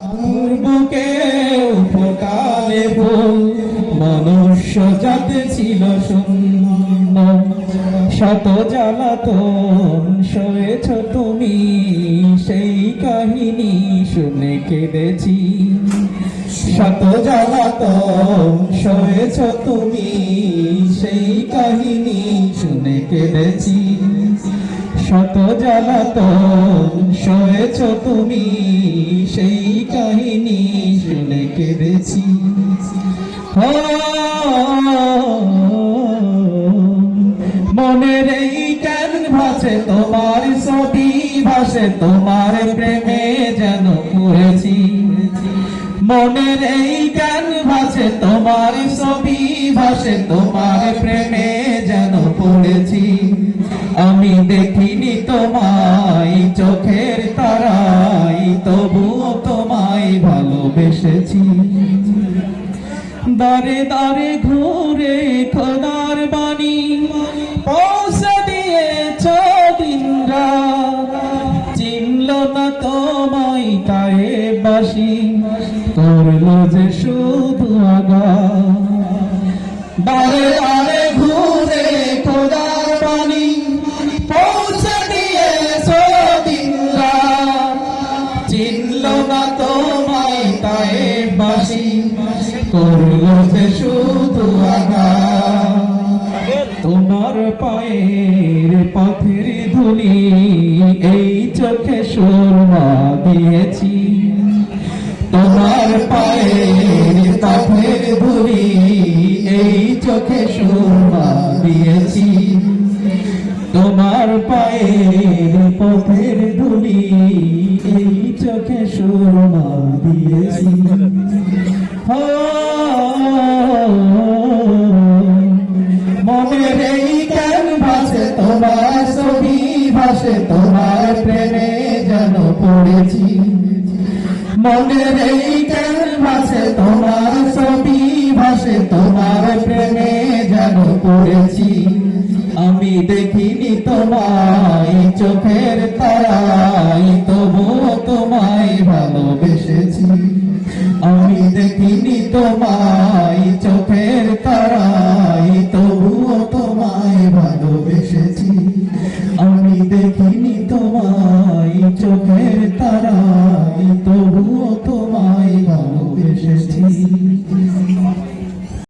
বুকে ফোটালে ফুল মনুষ্য জাতি ছিল শূন্য শত জ্বালাতন সয়েছ তুমি সেই কাহিনী শুনে কেঁদেছি শত জ্বালাতন সয়েছ তুমি সেই কাহিনী শুনে কেঁদেছি শত জ্বালাতন সয়েছ তুমি সেই কাহিনী শুনে কেঁদেছি মনের এই কেন ভাসে তোমার ছবি ভাসে তোমার প্রেমে যেন পড়েছি মনের এই কেন ভাসে তোমার ছবি ভাসে তোমার প্রেমে যেন পড়েছি আমি দেখিনি তোমায় চোখের তারাই তবুও তোমায় ভালোবেসেছি দারে দারে ঘুরে খোদার বাণী পৌঁছে দিয়েছ দিন রাত চিনল না তোমায় তায়ে বাসি করলো যে শুধু আগা দারে দারে ঘুরে খোদার বাণী পৌঁছে দিয়েছ দিন রাত চিনল না তোমায় তায়ে বাসি করলো যে শুধু আগা তোমার পায়ের পথের ধুলি এই চোখে সুরমা দিয়েছি তোমার পায়ের পথের ধুলি এই চোখে সুরমা দিয়েছি তোমার পায়ের পথের ধুলি এই চোখে সুরমা দিয়েছি মনের এই কেন ভাসে তোমার ছবি ভাসে তোমার প্রেমে যেন পড়েছি মনের এই কেন ভাসে তোমার ছবি ভাসে তোমার প্রেমে যেন পড়েছি আমি দেখিনি তোমায় চোখের তারাই তবুও তোমায় ভালোবেসেছি আমি দেখিনি